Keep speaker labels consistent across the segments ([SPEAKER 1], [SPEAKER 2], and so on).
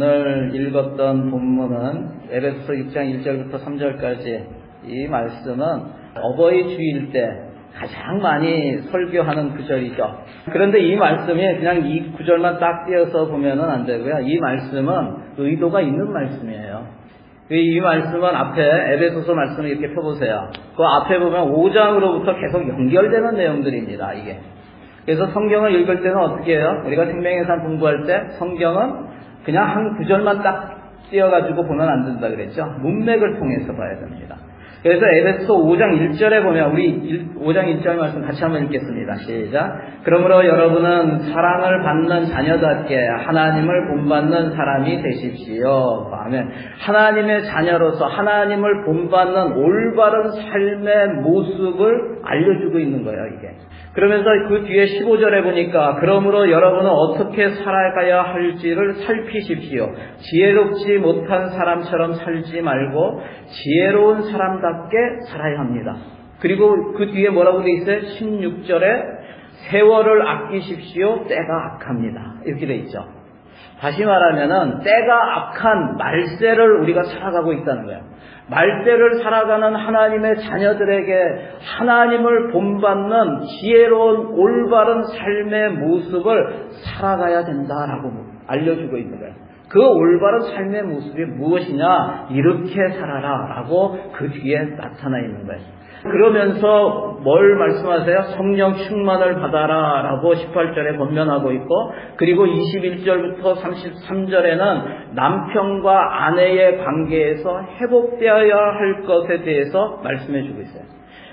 [SPEAKER 1] 오늘 읽었던 본문은 에베소서 6장 1절부터 3절까지 이 말씀은 어버이 주일 때 가장 많이 설교하는 구절이죠. 그런데 이 말씀이 그냥 이 구절만 딱 띄어서 보면은 안 되고요. 이 말씀은 의도가 있는 말씀이에요. 이 말씀은 앞에 에베소서 말씀을 이렇게 펴보세요. 그 앞에 보면 5장으로부터 계속 연결되는 내용들입니다. 이게. 그래서 성경을 읽을 때는 어떻게 해요? 우리가 생명의 산 공부할 때 성경은 그냥 한 구절만 딱 띄어가지고 보면 안 된다 그랬죠. 문맥을 통해서 봐야 됩니다. 그래서 에베소 5장 1절에 보면 우리 5장 1절 말씀 같이 한번 읽겠습니다. 시작. 그러므로 여러분은 사랑을 받는 자녀답게 하나님을 본받는 사람이 되십시오. 아멘. 하나님의 자녀로서 하나님을 본받는 올바른 삶의 모습을 알려주고 있는 거예요, 이게. 그러면서 그 뒤에 15절에 보니까 그러므로 여러분은 어떻게 살아가야 할지를 살피십시오. 지혜롭지 못한 사람처럼 살지 말고 지혜로운 사람답게 살아야 합니다. 그리고 그 뒤에 뭐라고 돼 있어요? 16절에 세월을 아끼십시오. 때가 악합니다. 이렇게 돼 있죠. 다시 말하면은 때가 악한 말세를 우리가 살아가고 있다는 거예요. 말세를 살아가는 하나님의 자녀들에게 하나님을 본받는 지혜로운 올바른 삶의 모습을 살아가야 된다라고 알려주고 있는 거예요. 그 올바른 삶의 모습이 무엇이냐? 이렇게 살아라라고 그 뒤에 나타나 있는 거예요. 그러면서 뭘 말씀하세요? 성령 충만을 받아라라고 18절에 권면하고 있고, 그리고 21절부터 33절에는 남편과 아내의 관계에서 회복되어야 할 것에 대해서 말씀해주고 있어요.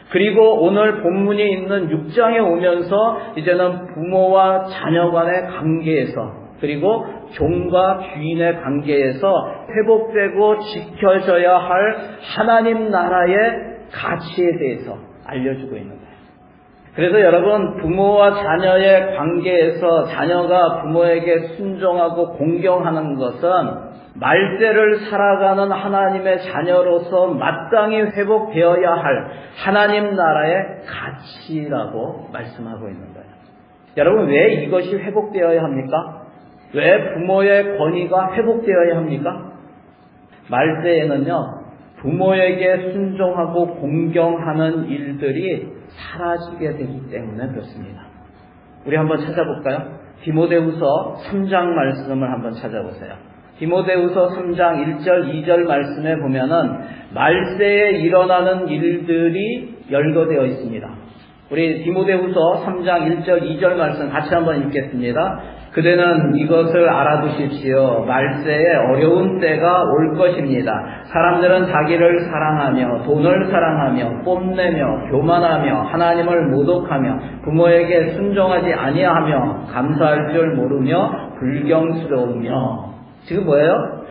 [SPEAKER 1] 그리고 오늘 본문이 있는 6장에 오면서 이제는 부모와 자녀 간의 관계에서, 그리고 종과 주인의 관계에서 회복되고 지켜져야 할 하나님 나라의 가치에 대해서 알려주고 있는 거예요. 그래서 여러분, 부모와 자녀의 관계에서 자녀가 부모에게 순종하고 공경하는 것은 말세를 살아가는 하나님의 자녀로서 마땅히 회복되어야 할 하나님 나라의 가치라고 말씀하고 있는 거예요. 여러분, 왜 이것이 회복되어야 합니까? 왜 부모의 권위가 회복되어야 합니까? 말세에는요, 부모에게 순종하고 공경하는 일들이 사라지게 되기 때문에 그렇습니다. 우리 한번 찾아볼까요? 디모데후서 3장 말씀을 한번 찾아보세요. 디모데후서 3장 1절 2절 말씀에 보면은 말세에 일어나는 일들이 열거되어 있습니다. 우리 디모데후서 3장 1절 2절 말씀 같이 한번 읽겠습니다. 그대는 이것을 알아두십시오. 말세에 어려운 때가 올 것입니다. 사람들은 자기를 사랑하며 돈을 사랑하며 뽐내며 교만하며 하나님을 모독하며 부모에게 순종하지 아니하며 감사할 줄 모르며 불경스러우며. 지금 뭐예요?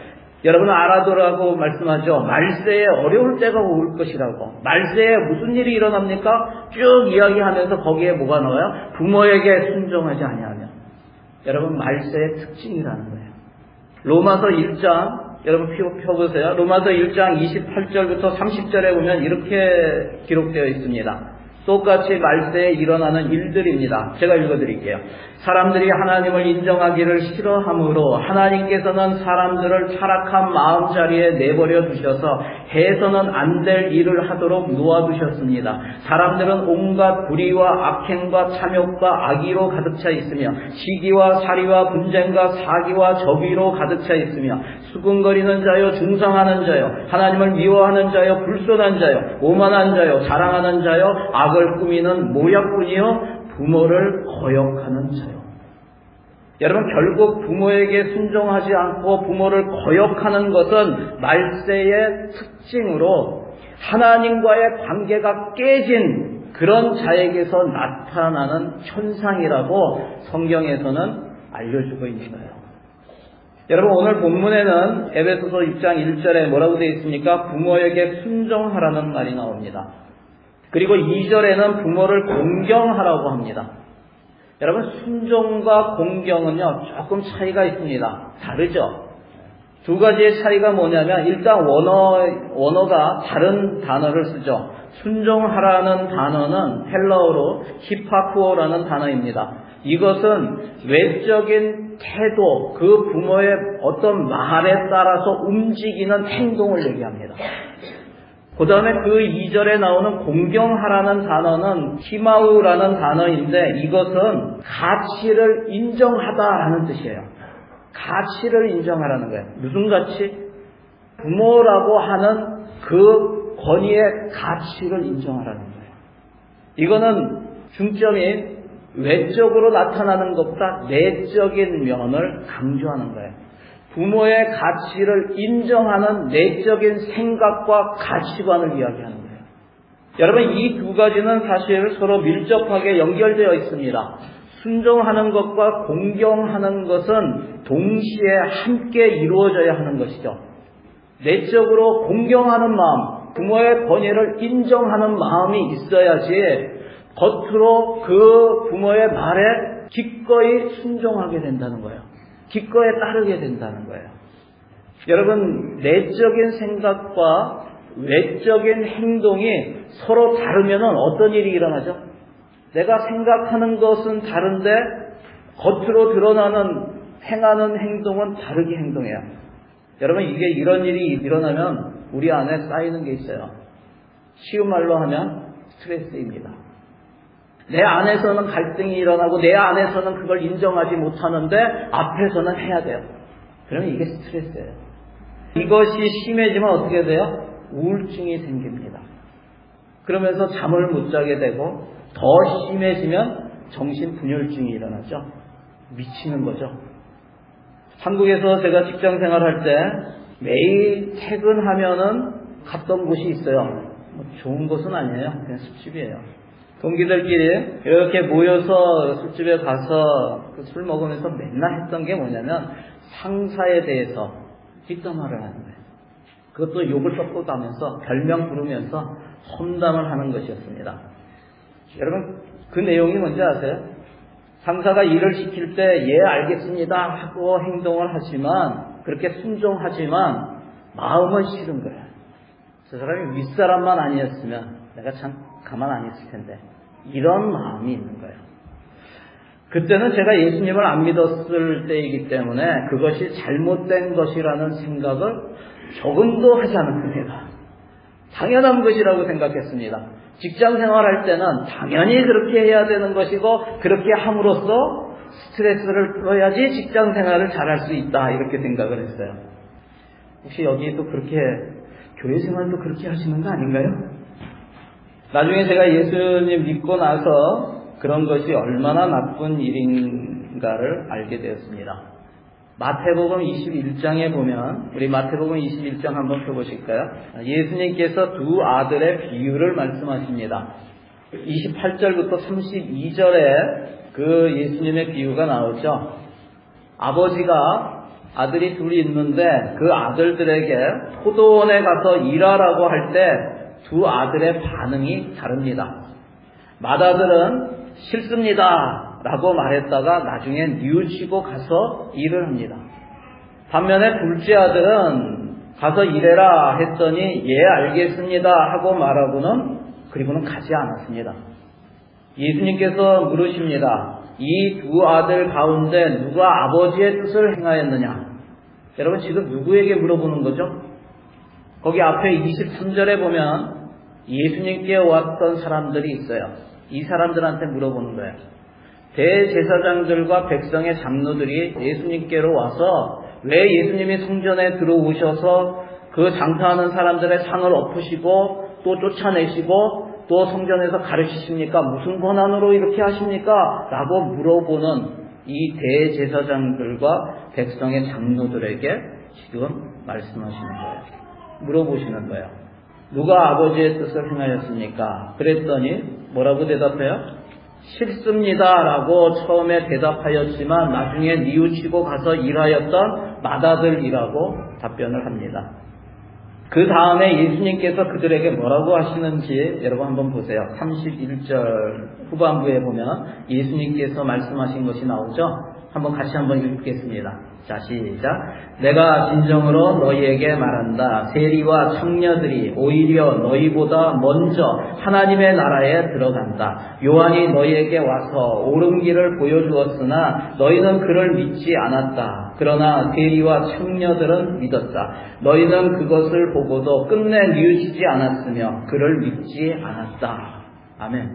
[SPEAKER 1] 여러분은 알아두라고 말씀하죠. 말세에 어려울 때가 올 것이라고. 말세에 무슨 일이 일어납니까? 쭉 이야기하면서 거기에 뭐가 나와요? 부모에게 순종하지 아니하며. 여러분, 말세의 특징이라는 거예요. 로마서 1장, 여러분 펴보세요. 로마서 1장 28절부터 30절에 보면 이렇게 기록되어 있습니다. 똑같이 말세에 일어나는 일들입니다. 제가 읽어드릴게요. 사람들이 하나님을 인정하기를 싫어하므로 하나님께서는 사람들을 타락한 마음자리에 내버려 두셔서 해서는 안 될 일을 하도록 놓아두셨습니다. 사람들은 온갖 불의와 악행과 탐욕과 악의로 가득 차 있으며 시기와 살이와 분쟁과 사기와 적의로 가득 차 있으며 수군거리는 자요, 중상하는 자요, 하나님을 미워하는 자요, 불손한 자요, 오만한 자요, 자랑하는 자요, 악을 꾸미는 모략꾼이요, 부모를 거역하는 자요. 여러분, 결국 부모에게 순종하지 않고 부모를 거역하는 것은 말세의 특징으로 하나님과의 관계가 깨진 그런 자에게서 나타나는 현상이라고 성경에서는 알려주고 있는 거예요. 여러분, 오늘 본문에는 에베소서 6장 1절에 뭐라고 되어 있습니까? 부모에게 순종하라는 말이 나옵니다. 그리고 2절에는 부모를 공경하라고 합니다. 여러분, 순종과 공경은요, 조금 차이가 있습니다. 다르죠? 두 가지의 차이가 뭐냐면, 일단 원어가 다른 단어를 쓰죠. 순종하라는 단어는 헬라어로 히파쿠오라는 단어입니다. 이것은 외적인 태도, 그 부모의 어떤 말에 따라서 움직이는 행동을 얘기합니다. 그 다음에 그 2절에 나오는 공경하라는 단어는 히마우라는 단어인데 이것은 가치를 인정하다라는 뜻이에요. 가치를 인정하라는 거예요. 무슨 가치? 부모라고 하는 그 권위의 가치를 인정하라는 거예요. 이거는 중점이 외적으로 나타나는 것보다 내적인 면을 강조하는 거예요. 부모의 가치를 인정하는 내적인 생각과 가치관을 이야기하는 거예요. 여러분, 이 두 가지는 사실 서로 밀접하게 연결되어 있습니다. 순종하는 것과 공경하는 것은 동시에 함께 이루어져야 하는 것이죠. 내적으로 공경하는 마음, 부모의 권위를 인정하는 마음이 있어야지 겉으로 그 부모의 말에 기꺼이 순종하게 된다는 거예요. 기꺼이 따르게 된다는 거예요. 여러분, 내적인 생각과 외적인 행동이 서로 다르면 어떤 일이 일어나죠? 내가 생각하는 것은 다른데 겉으로 드러나는 행하는 행동은 다르게 행동해요. 여러분, 이런 일이 일어나면 우리 안에 쌓이는 게 있어요. 쉬운 말로 하면 스트레스입니다. 내 안에서는 갈등이 일어나고 내 안에서는 그걸 인정하지 못하는데 앞에서는 해야 돼요. 그러면 이게 스트레스예요. 이것이 심해지면 어떻게 돼요? 우울증이 생깁니다. 그러면서 잠을 못 자게 되고 더 심해지면 정신분열증이 일어나죠. 미치는 거죠. 한국에서 제가 직장 생활할 때 매일 퇴근하면은 갔던 곳이 있어요. 좋은 곳은 아니에요. 그냥 술집이에요. 동기들끼리 이렇게 모여서 술집에 가서 술 먹으면서 맨날 했던 게 뭐냐면 상사에 대해서 뒷담화를 하는 거예요. 그것도 욕을 섞고 가면서 별명 부르면서 험담을 하는 것이었습니다. 여러분, 그 내용이 뭔지 아세요? 상사가 일을 시킬 때 예 알겠습니다 하고 행동을 하지만 그렇게 순종하지만 마음은 싫은 거예요. 저 사람이 윗사람만 아니었으면 내가 참 가만 안 있을 텐데 이런 마음이 있는 거예요. 그때는 제가 예수님을 안 믿었을 때이기 때문에 그것이 잘못된 것이라는 생각을 조금도 하지 않았습니다. 당연한 것이라고 생각했습니다. 직장 생활할 때는 당연히 그렇게 해야 되는 것이고 그렇게 함으로써 스트레스를 풀어야지 직장 생활을 잘할 수 있다 이렇게 생각을 했어요. 혹시 여기도 그렇게 교회 생활도 그렇게 하시는 거 아닌가요? 나중에 제가 예수님 믿고 나서 그런 것이 얼마나 나쁜 일인가를 알게 되었습니다. 마태복음 21장에 보면 우리 마태복음 21장 한번 펴보실까요? 예수님께서 두 아들의 비유를 말씀하십니다. 28절부터 32절에 그 예수님의 비유가 나오죠. 아버지가 아들이 둘이 있는데 그 아들들에게 포도원에 가서 일하라고 할 때 두 아들의 반응이 다릅니다. 맏아들은 싫습니다 라고 말했다가 나중에 뉘우치고 가서 일을 합니다. 반면에 둘째 아들은 가서 일해라 했더니 예 알겠습니다 하고 말하고는 그리고는 가지 않았습니다. 예수님께서 물으십니다. 이 두 아들 가운데 누가 아버지의 뜻을 행하였느냐? 여러분, 지금 누구에게 물어보는 거죠? 거기 앞에 23절에 보면 예수님께 왔던 사람들이 있어요. 이 사람들한테 물어보는 거예요. 대제사장들과 백성의 장로들이 예수님께로 와서 왜 예수님이 성전에 들어오셔서 그 장사하는 사람들의 상을 엎으시고 또 쫓아내시고 또 성전에서 가르치십니까? 무슨 권한으로 이렇게 하십니까? 라고 물어보는 이 대제사장들과 백성의 장로들에게 지금 말씀하시는 거예요. 물어보시는 거예요. 누가 아버지의 뜻을 행하였습니까? 그랬더니 뭐라고 대답해요? 싫습니다 라고 처음에 대답하였지만 나중에 뉘우치고 가서 일하였던 맏아들이라고 답변을 합니다. 그 다음에 예수님께서 그들에게 뭐라고 하시는지 여러분 한번 보세요. 31절 후반부에 보면 예수님께서 말씀하신 것이 나오죠. 한번 같이 한번 읽겠습니다. 자, 시작. 내가 진정으로 너희에게 말한다. 세리와 청녀들이 오히려 너희보다 먼저 하나님의 나라에 들어간다. 요한이 너희에게 와서 옳은 길을 보여주었으나 너희는 그를 믿지 않았다. 그러나 세리와 청녀들은 믿었다. 너희는 그것을 보고도 끝내 뉘우치지 않았으며 그를 믿지 않았다. 아멘.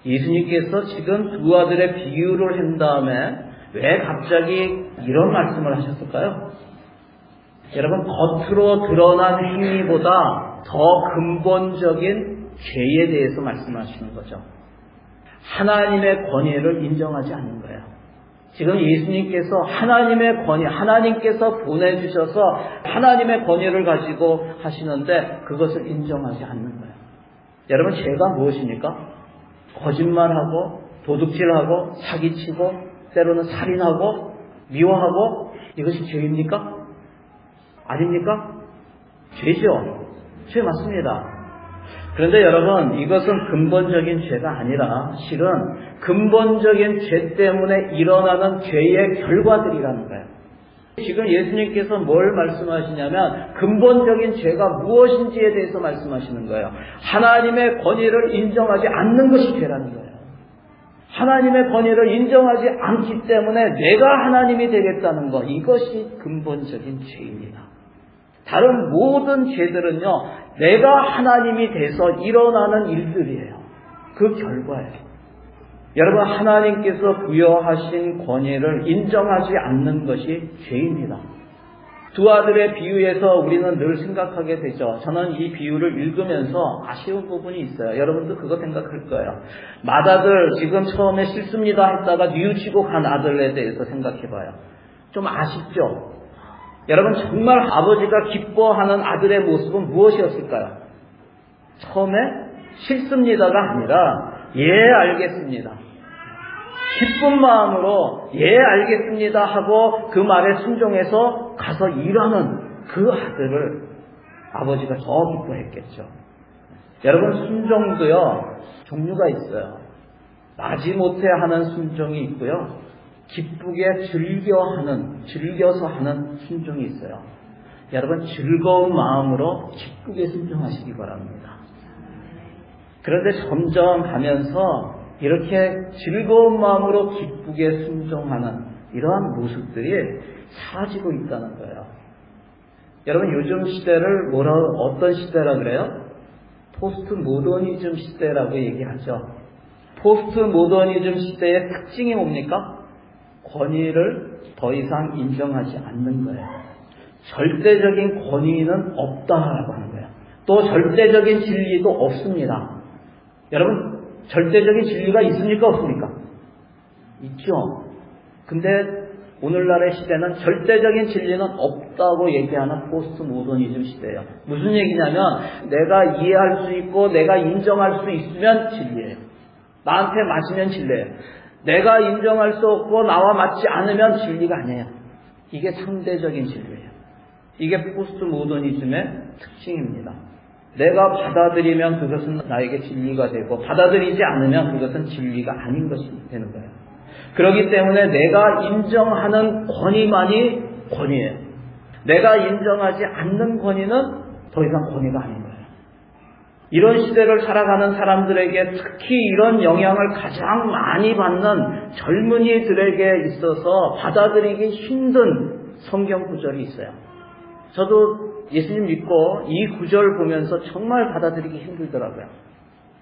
[SPEAKER 1] 예수님께서 지금 두 아들의 비유를 한 다음에 왜 갑자기 이런 말씀을 하셨을까요? 여러분, 겉으로 드러난 행위보다 더 근본적인 죄에 대해서 말씀하시는 거죠. 하나님의 권위를 인정하지 않는 거예요. 지금 예수님께서 하나님의 권위, 하나님께서 보내주셔서 하나님의 권위를 가지고 하시는데 그것을 인정하지 않는 거예요. 여러분, 죄가 무엇입니까? 거짓말하고 도둑질하고 사기치고 때로는 살인하고 미워하고 이것이 죄입니까? 아닙니까? 죄죠. 죄 맞습니다. 그런데 여러분, 이것은 근본적인 죄가 아니라 실은 근본적인 죄 때문에 일어나는 죄의 결과들이라는 거예요. 지금 예수님께서 뭘 말씀하시냐면 근본적인 죄가 무엇인지에 대해서 말씀하시는 거예요. 하나님의 권위를 인정하지 않는 것이 죄라는 거예요. 하나님의 권위를 인정하지 않기 때문에 내가 하나님이 되겠다는 것, 이것이 근본적인 죄입니다. 다른 모든 죄들은요, 내가 하나님이 돼서 일어나는 일들이에요. 그 결과예요. 여러분, 하나님께서 부여하신 권위를 인정하지 않는 것이 죄입니다. 두 아들의 비유에서 우리는 늘 생각하게 되죠. 저는 이 비유를 읽으면서 아쉬운 부분이 있어요. 여러분도 그거 생각할 거예요. 맏아들 지금 처음에 싫습니다 했다가 뉘우치고 간 아들에 대해서 생각해봐요. 좀 아쉽죠? 여러분, 정말 아버지가 기뻐하는 아들의 모습은 무엇이었을까요? 처음에 싫습니다가 아니라 예, 알겠습니다. 기쁜 마음으로 예, 알겠습니다 하고 그 말에 순종해서 가서 일하는 그 아들을 아버지가 더 기뻐했겠죠. 여러분, 순종도요, 종류가 있어요. 마지못해 하는 순종이 있고요, 기쁘게 즐겨서 하는 순종이 있어요. 여러분, 즐거운 마음으로 기쁘게 순종하시기 바랍니다. 그런데 점점 가면서 이렇게 즐거운 마음으로 기쁘게 순종하는 이러한 모습들이 사라지고 있다는 거예요. 여러분, 요즘 시대를 어떤 시대라 그래요? 포스트 모더니즘 시대라고 얘기하죠. 포스트 모더니즘 시대의 특징이 뭡니까? 권위를 더 이상 인정하지 않는 거예요. 절대적인 권위는 없다라고 하는 거예요. 또 절대적인 진리도 없습니다. 여러분, 절대적인 진리가 있습니까? 없습니까? 있죠. 근데 오늘날의 시대는 절대적인 진리는 없다고 얘기하는 포스트 모더니즘 시대예요. 무슨 얘기냐면 내가 이해할 수 있고 내가 인정할 수 있으면 진리예요. 나한테 맞으면 진리예요. 내가 인정할 수 없고 나와 맞지 않으면 진리가 아니에요. 이게 상대적인 진리예요. 이게 포스트 모더니즘의 특징입니다. 내가 받아들이면 그것은 나에게 진리가 되고 받아들이지 않으면 그것은 진리가 아닌 것이 되는 거예요. 그렇기 때문에 내가 인정하는 권위만이 권위예요. 내가 인정하지 않는 권위는 더 이상 권위가 아닌 거예요. 이런 시대를 살아가는 사람들에게 특히 이런 영향을 가장 많이 받는 젊은이들에게 있어서 받아들이기 힘든 성경 구절이 있어요. 저도 예수님 믿고 이 구절 보면서 정말 받아들이기 힘들더라고요.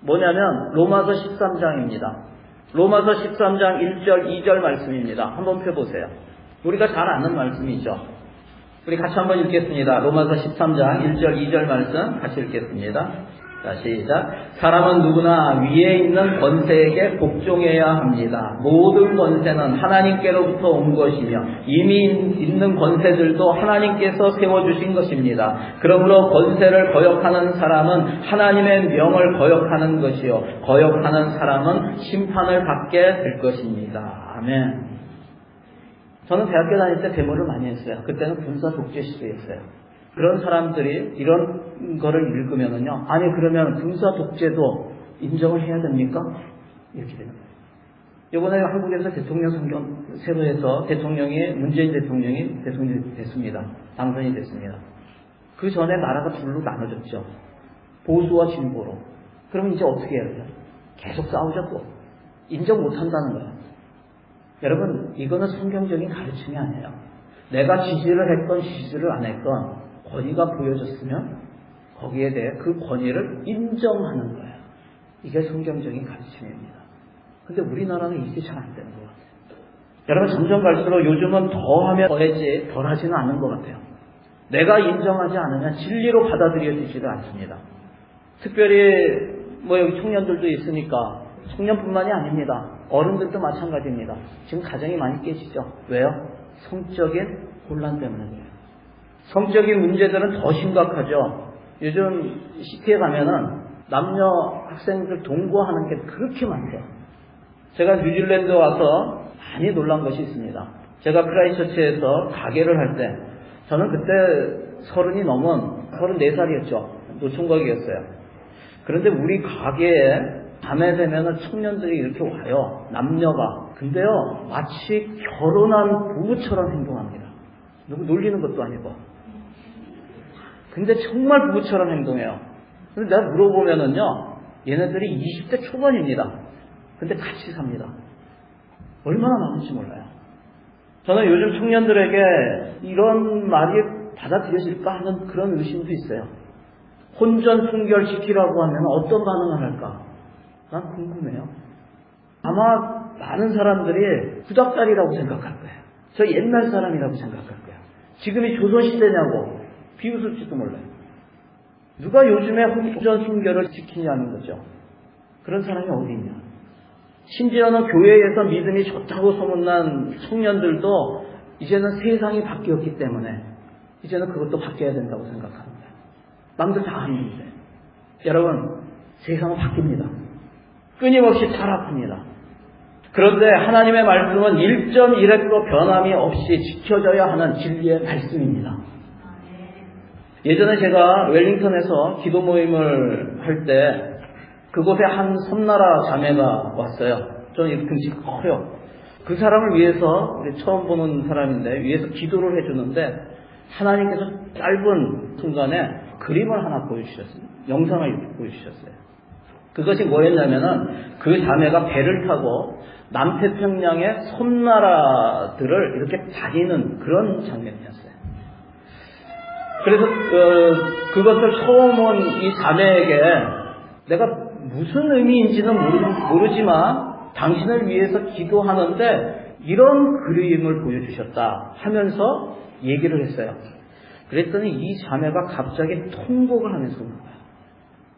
[SPEAKER 1] 뭐냐면 로마서 13장입니다. 로마서 13장 1절 2절 말씀입니다. 한번 펴보세요. 우리가 잘 아는 말씀이죠. 우리 같이 한번 읽겠습니다. 로마서 13장 1절 2절 말씀 같이 읽겠습니다. 자, 시작. 사람은 누구나 위에 있는 권세에게 복종해야 합니다. 모든 권세는 하나님께로부터 온 것이며 이미 있는 권세들도 하나님께서 세워주신 것입니다. 그러므로 권세를 거역하는 사람은 하나님의 명을 거역하는 것이요 거역하는 사람은 심판을 받게 될 것입니다. 아멘. 저는 대학교 다닐 때 데모를 많이 했어요. 그때는 군사 독재 시대였어요. 그런 사람들이 이런 거를 읽으면은요, 아니 그러면 군사 독재도 인정을 해야 됩니까? 이렇게 되는 거예요. 이번에 한국에서 대통령 선거 새로 해서 문재인 대통령이 대통령이 됐습니다. 당선이 됐습니다. 그 전에 나라가 둘로 나눠졌죠. 보수와 진보로. 그러면 이제 어떻게 해야 돼요? 계속 싸우죠 또. 인정 못한다는 거예요. 여러분, 이거는 성경적인 가르침이 아니에요. 내가 지지를 했건 지지를 안 했건 권위가 보여졌으면 거기에 대해 그 권위를 인정하는 거예요. 이게 성경적인 가르침입니다. 근데 우리나라는 이게 잘 안 되는 것 같아요. 여러분, 점점 갈수록 요즘은 더하면 더해지 덜하지는 않는 것 같아요. 내가 인정하지 않으면 진리로 받아들여지지가 않습니다. 특별히 여기 청년들도 있으니까 청년뿐만이 아닙니다. 어른들도 마찬가지입니다. 지금 가정이 많이 깨지죠. 왜요? 성적인 혼란 때문에 그래요. 성적인 문제들은 더 심각하죠. 요즘 시티에 가면은 남녀 학생들 동거하는 게 그렇게 많대요. 제가 뉴질랜드 와서 많이 놀란 것이 있습니다. 제가 크라이처치에서 가게를 할 때 저는 그때 30이 넘은 34살이었죠. 노총각이었어요. 그런데 우리 가게에 밤에 되면은 청년들이 이렇게 와요. 남녀가. 근데요, 마치 결혼한 부부처럼 행동합니다. 누구 놀리는 것도 아니고. 근데 정말 부부처럼 행동해요. 근데 내가 물어보면은요, 얘네들이 20대 초반입니다. 근데 같이 삽니다. 얼마나 많은지 몰라요. 저는 요즘 청년들에게 이런 말이 받아들여질까 하는 그런 의심도 있어요. 혼전 순결시키라고 하면 어떤 반응을 할까? 난 궁금해요. 아마 많은 사람들이 구닥다리라고 생각할 거예요. 저 옛날 사람이라고 생각할 거예요. 지금이 조선시대냐고 비웃을지도 몰라요. 누가 요즘에 혼전 순결을 지키냐는 거죠. 그런 사람이 어디 있냐. 심지어는 교회에서 믿음이 좋다고 소문난 청년들도 이제는 세상이 바뀌었기 때문에 이제는 그것도 바뀌어야 된다고 생각합니다. 남들 다 아는데. 여러분, 세상은 바뀝니다. 끊임없이 잘 아픕니다. 그런데 하나님의 말씀은 1.1획도 변함이 없이 지켜져야 하는 진리의 말씀입니다. 예전에 제가 웰링턴에서 기도 모임을 할 때 그곳에 한 섬나라 자매가 왔어요. 저는 이렇게 등치가 커요. 그 사람을 위해서, 처음 보는 사람인데 위해서 기도를 해주는데 하나님께서 짧은 순간에 그림을 하나 보여주셨어요. 영상을 이렇게 보여주셨어요. 그것이 뭐였냐면은 그 자매가 배를 타고 남태평양의 섬나라들을 이렇게 다니는 그런 장면이었어요. 그래서 그것을 처음 온 이 자매에게 내가 무슨 의미인지는 모르지만 당신을 위해서 기도하는데 이런 그림을 보여주셨다 하면서 얘기를 했어요. 그랬더니 이 자매가 갑자기 통곡을 하면서 온 거예요.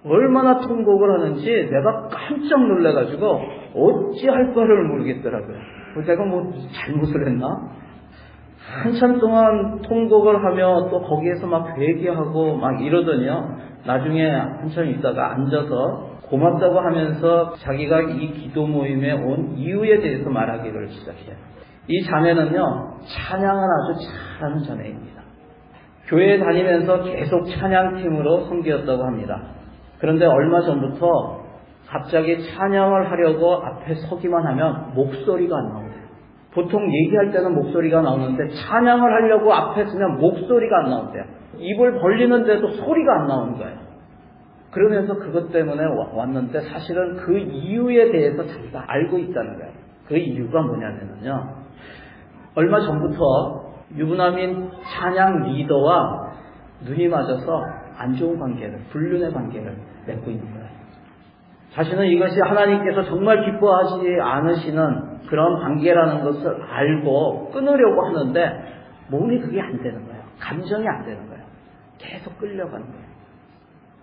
[SPEAKER 1] 얼마나 통곡을 하는지 내가 깜짝 놀라가지고 어찌할 바를 모르겠더라고요. 내가 뭐 잘못을 했나? 한참 동안 통곡을 하며 또 거기에서 막 회개하고 막 이러더니요. 나중에 한참 있다가 앉아서 고맙다고 하면서 자기가 이 기도 모임에 온 이유에 대해서 말하기를 시작해요. 이 자매는요, 찬양을 아주 잘하는 자매입니다. 교회에 다니면서 계속 찬양팀으로 섬겼다고 합니다. 그런데 얼마 전부터 갑자기 찬양을 하려고 앞에 서기만 하면 목소리가 안 나온대요. 보통 얘기할 때는 목소리가 나오는데 찬양을 하려고 앞에 서면 목소리가 안 나온대요. 입을 벌리는데도 소리가 안 나오는 거예요. 그러면서 그것 때문에 왔는데 사실은 그 이유에 대해서 자기가 알고 있다는 거예요. 그 이유가 뭐냐면요. 얼마 전부터 유부남인 찬양 리더와 눈이 맞아서 안 좋은 관계를, 불륜의 관계를 맺고 있는 거예요. 자신은 이것이 하나님께서 정말 기뻐하지 않으시는 그런 관계라는 것을 알고 끊으려고 하는데 몸이 그게 안 되는 거예요. 감정이 안 되는 거예요. 계속 끌려가는 거예요.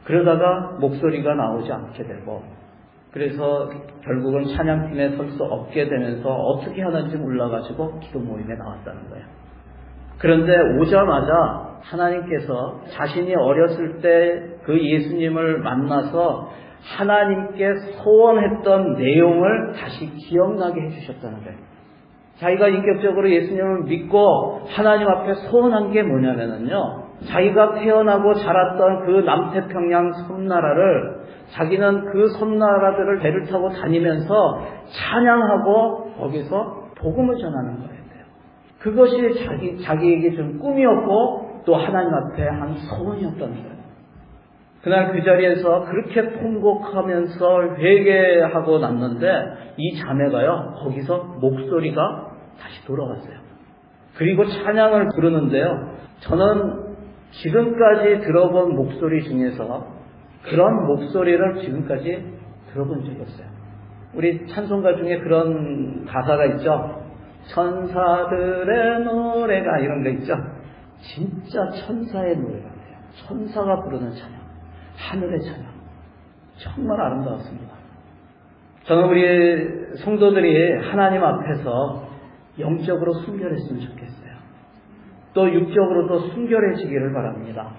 [SPEAKER 1] 그러다가 목소리가 나오지 않게 되고 그래서 결국은 찬양팀에 설 수 없게 되면서 어떻게 하는지 몰라가지고 기도 모임에 나왔다는 거예요. 그런데 오자마자 하나님께서 자신이 어렸을 때 그 예수님을 만나서 하나님께 소원했던 내용을 다시 기억나게 해주셨다는 거예요. 자기가 인격적으로 예수님을 믿고 하나님 앞에 소원한 게 뭐냐면은요, 자기가 태어나고 자랐던 그 남태평양 섬나라를 자기는 그 섬나라들을 배를 타고 다니면서 찬양하고 거기서 복음을 전하는 거예요. 그것이 자기에게 좀 꿈이었고 또 하나님 앞에 한 소원이었던 거예요. 그날 그 자리에서 그렇게 통곡하면서 회개하고 났는데 이 자매가요, 거기서 목소리가 다시 돌아왔어요. 그리고 찬양을 부르는데요, 저는 지금까지 들어본 목소리 중에서 그런 목소리를 지금까지 들어본 적이 없어요. 우리 찬송가 중에 그런 가사가 있죠. 천사들의 노래가, 이런 거 있죠. 진짜 천사의 노래 같아요. 천사가 부르는 찬양, 하늘의 찬양, 정말 아름다웠습니다. 저는 우리 성도들이 하나님 앞에서 영적으로 순결했으면 좋겠어요. 또 육적으로도 순결해지기를 바랍니다.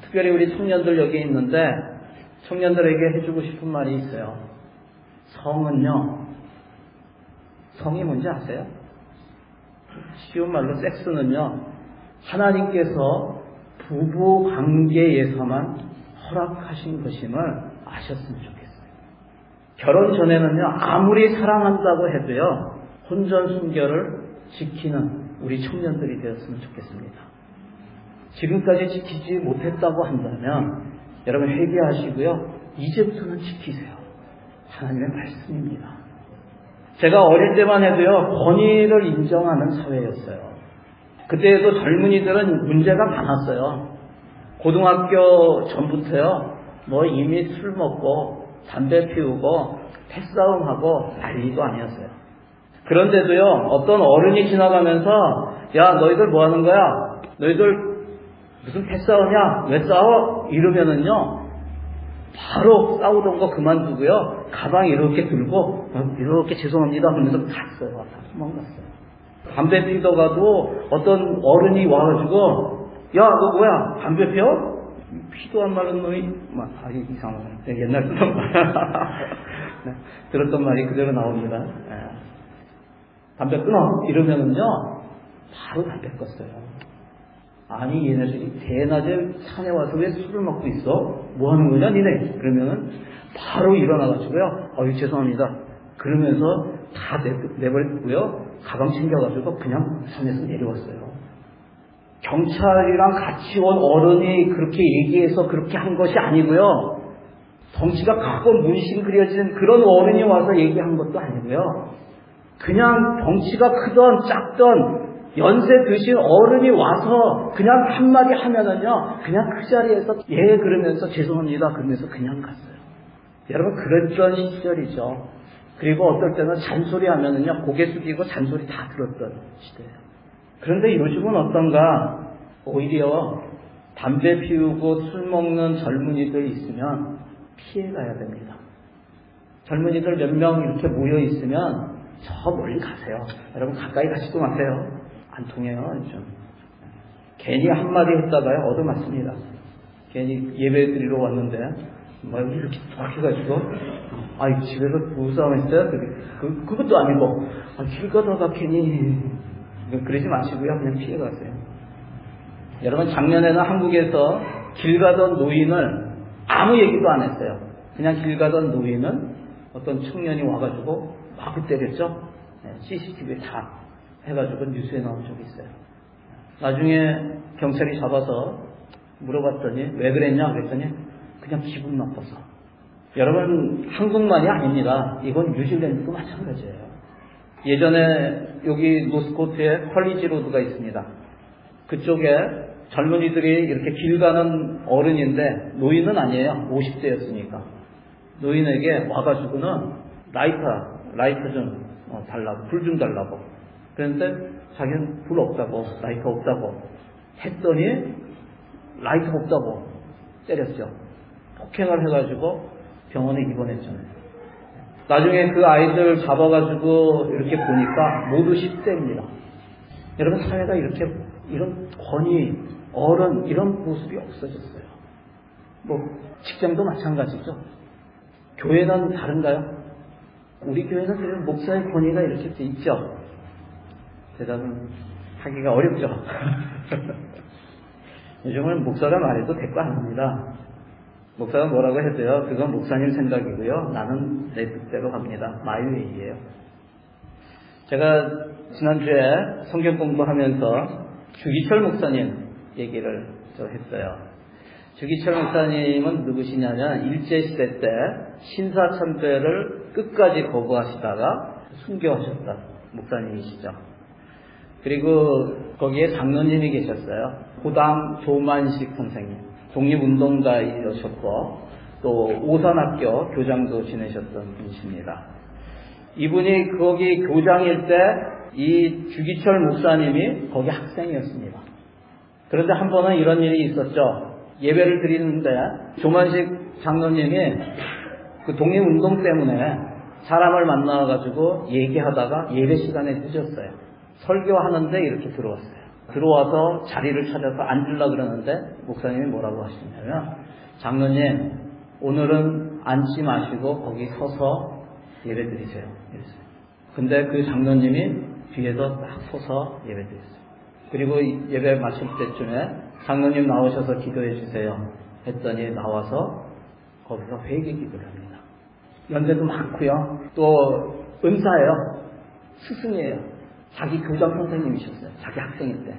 [SPEAKER 1] 특별히 우리 청년들 여기 있는데 청년들에게 해주고 싶은 말이 있어요. 성은요, 성이 뭔지 아세요? 쉬운 말로 섹스는요, 하나님께서 부부 관계에서만 허락하신 것임을 아셨으면 좋겠어요. 결혼 전에는요, 아무리 사랑한다고 해도요, 혼전 순결을 지키는 우리 청년들이 되었으면 좋겠습니다. 지금까지 지키지 못했다고 한다면 여러분 회개하시고요, 이제부터는 지키세요. 하나님의 말씀입니다. 제가 어릴 때만 해도요, 권위를 인정하는 사회였어요. 그때에도 젊은이들은 문제가 많았어요. 고등학교 전부터요, 뭐 이미 술 먹고 담배 피우고 패싸움하고 난리도 아니었어요. 그런데도요, 어떤 어른이 지나가면서 야, 너희들 뭐 하는 거야? 너희들 무슨 패싸움이야? 왜 싸워? 이러면은요, 바로 싸우던 거 그만두고요, 가방 이렇게 들고 이렇게 죄송합니다 하면서 갔어요. 다 도망갔어요. 담배 피다가도 어떤 어른이 와가지고 야, 너 뭐야? 담배 피워? 피도 안 마른 놈이 막 이상하네. 옛날 쓰던 말 네, 들었던 말이 그대로 나옵니다. 네. 담배 끊어 이러면은요, 바로 담배 껐어요. 아니, 얘네들이 대낮에 산에 와서 왜 술을 먹고 있어? 뭐 하는 거냐 니네? 그러면은 바로 일어나가지고요, 죄송합니다 그러면서 다 내버리고요, 가방 챙겨가지고 그냥 산에서 내려왔어요. 경찰이랑 같이 온 어른이 그렇게 얘기해서 그렇게 한 것이 아니고요, 덩치가 크고 문신 그려진 그런 어른이 와서 얘기한 것도 아니고요, 그냥 덩치가 크던 작던 연세 드신 어른이 와서 그냥 한마디 하면은요, 그냥 그 자리에서 예 그러면서 죄송합니다 그러면서 그냥 갔어요. 여러분, 그랬던 시절이죠. 그리고 어떨 때는 잔소리 하면은요, 고개 숙이고 잔소리 다 들었던 시대예요. 그런데 요즘은 어떤가? 오히려 담배 피우고 술 먹는 젊은이들 있으면 피해가야 됩니다. 젊은이들 몇 명 이렇게 모여 있으면 저 멀리 가세요. 여러분, 가까이 가지도 마세요. 안 통해요. 좀 괜히 한마디 했다가요, 얻어맞습니다. 괜히 예배 드리러 왔는데 막 이렇게 딱 해가지고 집에서 부부싸움 했어요? 그것도 아니고 길 가다가 괜히 그러지 마시고요, 그냥 피해가세요. 여러분, 작년에는 한국에서 길 가던 노인을 아무 얘기도 안 했어요. 그냥 길 가던 노인은 어떤 청년이 와가지고 막 때렸죠. CCTV에 다 해가지고 뉴스에 나온 적이 있어요. 나중에 경찰이 잡아서 물어봤더니 왜 그랬냐 그랬더니 그냥 기분 나빠서. 여러분, 한국만이 아닙니다. 이건 뉴질랜드도 마찬가지예요. 예전에 여기 노스코트에 컬리지 로드가 있습니다. 그쪽에 젊은이들이 이렇게 길 가는 어른인데 노인은 아니에요. 50대였으니까. 노인에게 와가지고는 라이터 좀 달라고, 불 좀 달라고. 그런데 자기는 불 없다고, 라이터 없다고 했더니 라이터 없다고 때렸죠. 폭행을 해가지고 병원에 입원했잖아요. 나중에 그 아이들 잡아가지고 이렇게 보니까 모두 10대입니다. 여러분, 사회가 이렇게 이런 권위, 어른 이런 모습이 없어졌어요. 직장도 마찬가지죠. 교회는 다른가요? 우리 교회는 목사의 권위가 이렇게 있죠. 대답은 하기가 어렵죠. 요즘은 목사가 말해도 대꾸 안 합니다. 목사가 뭐라고 해도요, 그건 목사님 생각이고요, 나는 내 뜻대로 합니다. 마이웨이예요. 제가 지난주에 성경 공부하면서 주기철 목사님 얘기를 했어요. 주기철 목사님은 누구시냐면 일제시대 때 신사참배를 끝까지 거부하시다가 순교하셨던 목사님이시죠. 그리고 거기에 장로님이 계셨어요. 고당 조만식 선생님, 독립운동가이셨고 또 오산학교 교장도 지내셨던 분이십니다. 이분이 거기 교장일 때 이 주기철 목사님이 거기 학생이었습니다. 그런데 한 번은 이런 일이 있었죠. 예배를 드리는데 조만식 장로님이 그 독립운동 때문에 사람을 만나가지고 얘기하다가 예배 시간에 늦었어요. 설교하는데 이렇게 들어왔어요. 들어와서 자리를 찾아서 앉으려고 그러는데 목사님이 뭐라고 하시냐면, 장로님 오늘은 앉지 마시고 거기 서서 예배 드리세요. 이랬어요. 근데 그 장로님이 뒤에서 딱 서서 예배 드렸어요. 그리고 예배 마칠 때쯤에 장로님 나오셔서 기도해 주세요 했더니 나와서 거기서 회개 기도를 합니다. 연세도 많고요. 또 은사예요. 스승이에요. 자기 교장 선생님이셨어요. 자기 학생일 때.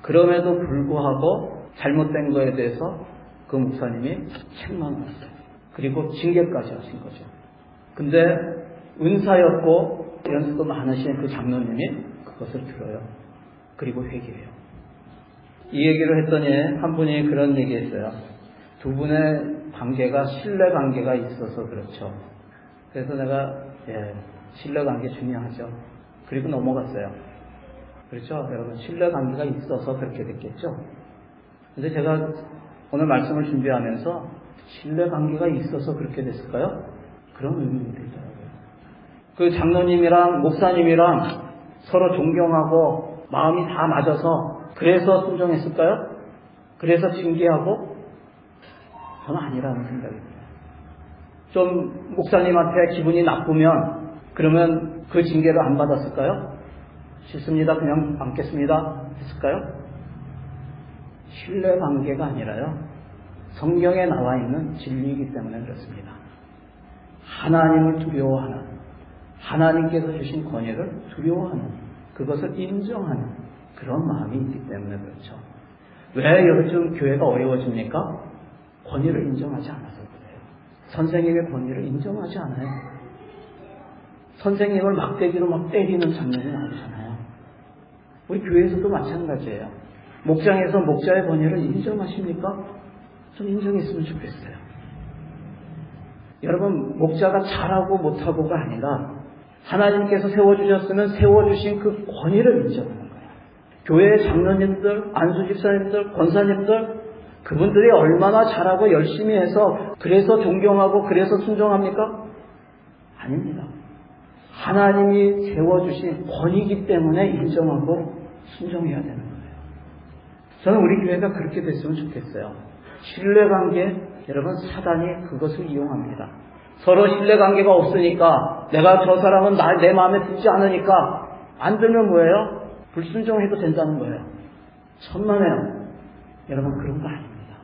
[SPEAKER 1] 그럼에도 불구하고 잘못된 거에 대해서 그 목사님이 책망했어요. 그리고 징계까지 하신 거죠. 근데 은사였고 연수도 많으신 그 장로님이 그것을 들어요. 그리고 회개해요. 이 얘기를 했더니 한 분이 그런 얘기했어요. 두 분의 관계가 신뢰관계가 있어서 그렇죠. 그래서 내가 신뢰관계 중요하죠. 그리고 넘어갔어요. 그렇죠? 여러분, 신뢰관계가 있어서 그렇게 됐겠죠? 근데 제가 오늘 말씀을 준비하면서 신뢰관계가 있어서 그렇게 됐을까요? 그런 의문이 들더라고요. 그 장로님이랑 목사님이랑 서로 존경하고 마음이 다 맞아서 그래서 순종했을까요? 그래서 징계하고? 저는 아니라는 생각이 들어요. 좀 목사님한테 기분이 나쁘면 그러면 그 징계를 안 받았을까요? 싫습니다. 그냥 앉겠습니다. 했을까요? 신뢰관계가 아니라요. 성경에 나와 있는 진리이기 때문에 그렇습니다. 하나님을 두려워하는, 하나님께서 주신 권위를 두려워하는, 그것을 인정하는 그런 마음이 있기 때문에 그렇죠. 왜 요즘 교회가 어려워집니까? 권위를 인정하지 않아서 그래요. 선생님의 권위를 인정하지 않아요. 선생님을 막대기로 막 때리는 장면이 나오잖아요. 우리 교회에서도 마찬가지예요. 목장에서 목자의 권위를 인정하십니까? 좀 인정했으면 좋겠어요. 여러분, 목자가 잘하고 못하고가 아니라 하나님께서 세워주셨으면 세워주신 그 권위를 인정하는 거예요. 교회의 장로님들, 안수집사님들, 권사님들, 그분들이 얼마나 잘하고 열심히 해서 그래서 존경하고 그래서 순종합니까? 아닙니다. 하나님이 세워주신 권위이기 때문에 인정하고 순종해야 되는 거예요. 저는 우리 교회가 그렇게 됐으면 좋겠어요. 신뢰관계, 여러분, 사단이 그것을 이용합니다. 서로 신뢰관계가 없으니까 내가 저 사람은 내 마음에 들지 않으니까 안 들면 뭐예요? 불순종해도 된다는 거예요. 천만에요. 여러분, 그런 거 아닙니다.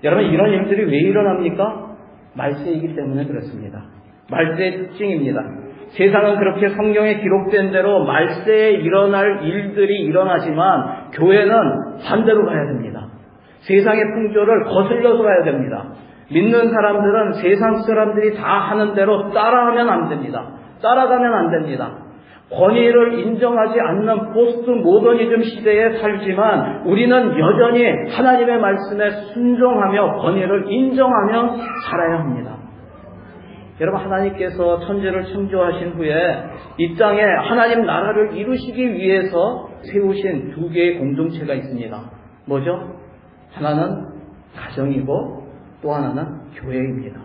[SPEAKER 1] 여러분, 이런 일들이 왜 일어납니까? 말세이기 때문에 그렇습니다. 말세의 특징입니다. 세상은 그렇게 성경에 기록된 대로 말세에 일어날 일들이 일어나지만 교회는 반대로 가야 됩니다. 세상의 풍조를 거슬려서 가야 됩니다. 믿는 사람들은 세상 사람들이 다 하는 대로 따라하면 안 됩니다. 따라가면 안 됩니다. 권위를 인정하지 않는 포스트 모더니즘 시대에 살지만 우리는 여전히 하나님의 말씀에 순종하며 권위를 인정하며 살아야 합니다. 여러분, 하나님께서 천지를 창조하신 후에 이 땅에 하나님 나라를 이루시기 위해서 세우신 두 개의 공동체가 있습니다. 뭐죠? 하나는 가정이고 또 하나는 교회입니다.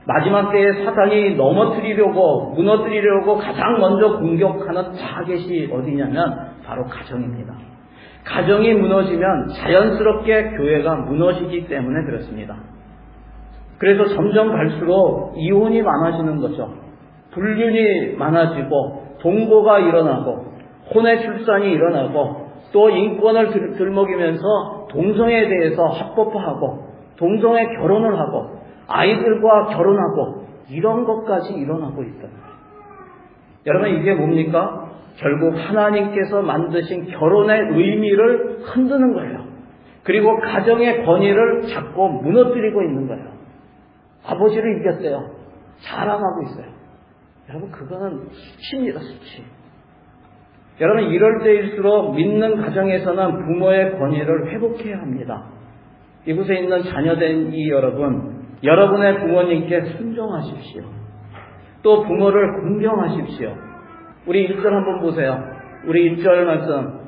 [SPEAKER 1] 마지막 때에 사탄이 넘어뜨리려고, 무너뜨리려고 가장 먼저 공격하는 타겟이 어디냐면 바로 가정입니다. 가정이 무너지면 자연스럽게 교회가 무너지기 때문에 그렇습니다. 그래서 점점 갈수록 이혼이 많아지는 거죠. 불륜이 많아지고 동거가 일어나고 혼외 출산이 일어나고 또 인권을 들먹이면서 동성애에 대해서 합법화하고 동성애 결혼을 하고 아이들과 결혼하고 이런 것까지 일어나고 있다. 여러분 이게 뭡니까? 결국 하나님께서 만드신 결혼의 의미를 흔드는 거예요. 그리고 가정의 권위를 자꾸 무너뜨리고 있는 거예요. 아버지를 이겼어요. 자랑하고 있어요. 여러분 그거는 수치입니다. 수치. 여러분 이럴 때일수록 믿는 가정에서는 부모의 권위를 회복해야 합니다. 이곳에 있는 자녀된 이 여러분, 여러분의 부모님께 순종하십시오. 또 부모를 공경하십시오. 우리 1절 한번 보세요. 우리 1절 말씀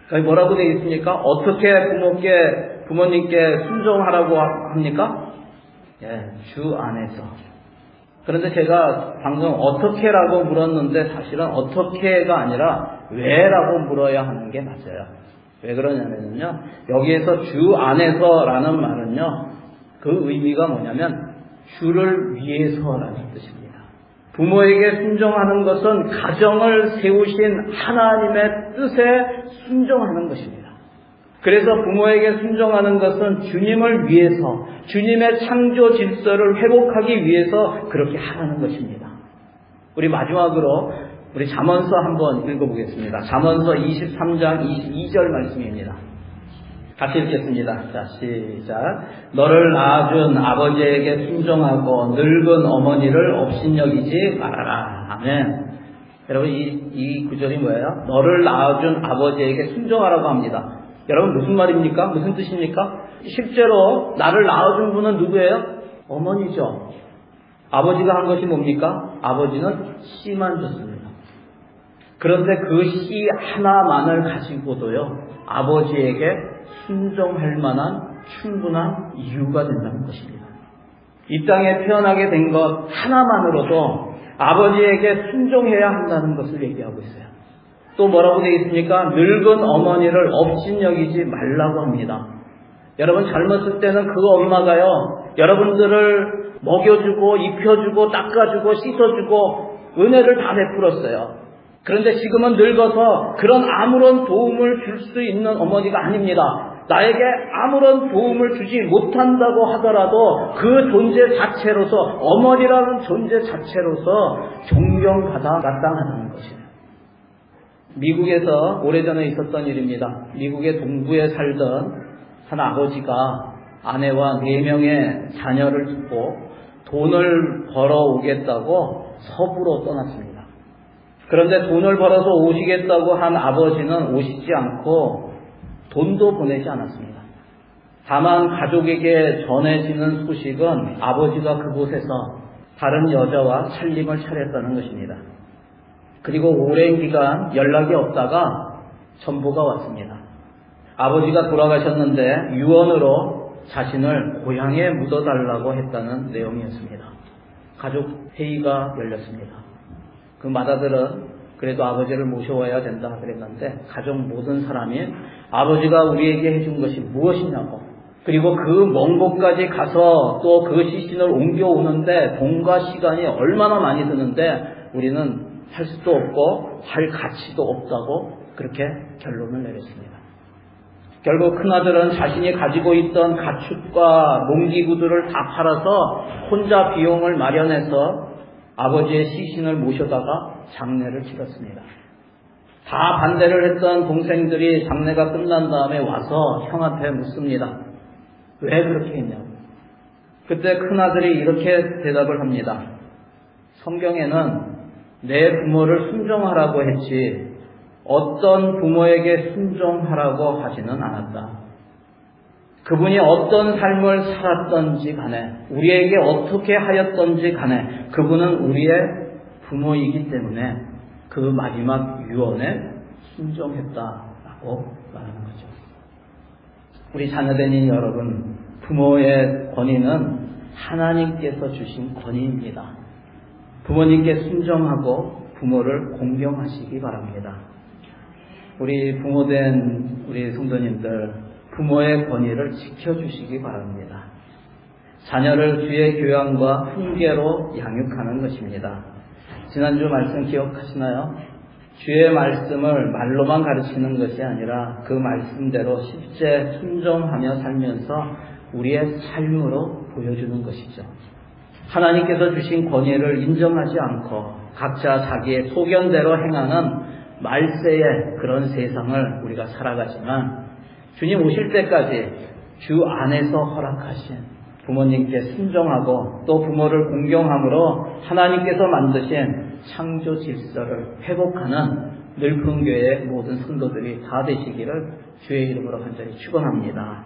[SPEAKER 1] 거기 뭐라고 되어 있습니까? 어떻게 부모님께 순종하라고 합니까? 예, 주 안에서. 그런데 제가 방금 어떻게라고 물었는데 사실은 어떻게가 아니라 왜라고 물어야 하는 게 맞아요. 왜 그러냐면요. 여기에서 주 안에서라는 말은요. 그 의미가 뭐냐면 주를 위해서라는 뜻입니다. 부모에게 순종하는 것은 가정을 세우신 하나님의 뜻에 순종하는 것입니다. 그래서 부모에게 순종하는 것은 주님을 위해서, 주님의 창조 질서를 회복하기 위해서 그렇게 하라는 것입니다. 우리 마지막으로 우리 잠언서 한번 읽어보겠습니다. 잠언서 23장 22절 말씀입니다. 같이 읽겠습니다. 자, 시작. 너를 낳아준 아버지에게 순종하고 늙은 어머니를 업신여기지 말아라. 아멘. 여러분 이 구절이 뭐예요? 너를 낳아준 아버지에게 순종하라고 합니다. 여러분 무슨 말입니까? 무슨 뜻입니까? 실제로 나를 낳아준 분은 누구예요? 어머니죠. 아버지가 한 것이 뭡니까? 아버지는 씨만 줬습니다. 그런데 그 씨 하나만을 가지고도요, 아버지에게 순종할 만한 충분한 이유가 된다는 것입니다. 이 땅에 태어나게 된 것 하나만으로도 아버지에게 순종해야 한다는 것을 얘기하고 있어요. 또 뭐라고 되어 있습니까? 늙은 어머니를 업신여기지 말라고 합니다. 여러분 젊었을 때는 그 엄마가요, 여러분들을 먹여주고 입혀주고 닦아주고 씻어주고 은혜를 다 베풀었어요. 그런데 지금은 늙어서 그런 아무런 도움을 줄 수 있는 어머니가 아닙니다. 나에게 아무런 도움을 주지 못한다고 하더라도 그 존재 자체로서, 어머니라는 존재 자체로서 존경받아 마땅하다는 것이에요. 미국에서 오래전에 있었던 일입니다. 미국의 동부에 살던 한 아버지가 아내와 4명의 자녀를 두고 돈을 벌어오겠다고 서부로 떠났습니다. 그런데 돈을 벌어서 오시겠다고 한 아버지는 오시지 않고 돈도 보내지 않았습니다. 다만 가족에게 전해지는 소식은 아버지가 그곳에서 다른 여자와 살림을 차렸다는 것입니다. 그리고 오랜 기간 연락이 없다가 전보가 왔습니다. 아버지가 돌아가셨는데 유언으로 자신을 고향에 묻어달라고 했다는 내용이었습니다. 가족 회의가 열렸습니다. 그 맏아들은 그래도 아버지를 모셔와야 된다 그랬는데 가족 모든 사람이 아버지가 우리에게 해준 것이 무엇이냐고, 그리고 그 먼 곳까지 가서 또 그 시신을 옮겨오는데 돈과 시간이 얼마나 많이 드는데 우리는 할 수도 없고 할 가치도 없다고 그렇게 결론을 내렸습니다. 결국 큰아들은 자신이 가지고 있던 가축과 농기구들을 다 팔아서 혼자 비용을 마련해서 아버지의 시신을 모셔다가 장례를 치렀습니다. 다 반대를 했던 동생들이 장례가 끝난 다음에 와서 형한테 묻습니다. 왜 그렇게 했냐고. 그때 큰아들이 이렇게 대답을 합니다. 성경에는 내 부모를 순종하라고 했지 어떤 부모에게 순종하라고 하지는 않았다. 그분이 어떤 삶을 살았던지 간에, 우리에게 어떻게 하였던지 간에 그분은 우리의 부모이기 때문에 그 마지막 유언에 순종했다라고 말하는 거죠. 우리 자녀되는 여러분, 부모의 권위는 하나님께서 주신 권위입니다. 부모님께 순종하고 부모를 공경하시기 바랍니다. 우리 부모된 우리 성도님들, 부모의 권위를 지켜주시기 바랍니다. 자녀를 주의 교양과 훈계로 양육하는 것입니다. 지난주 말씀 기억하시나요? 주의 말씀을 말로만 가르치는 것이 아니라 그 말씀대로 실제 순종하며 살면서 우리의 삶으로 보여주는 것이죠. 하나님께서 주신 권위를 인정하지 않고 각자 자기의 소견대로 행하는 말세의 그런 세상을 우리가 살아가지만 주님 오실 때까지 주 안에서 허락하신 부모님께 순종하고 또 부모를 공경함으로 하나님께서 만드신 창조 질서를 회복하는 늘품교회의 모든 성도들이 다 되시기를 주의 이름으로 간절히 축원합니다.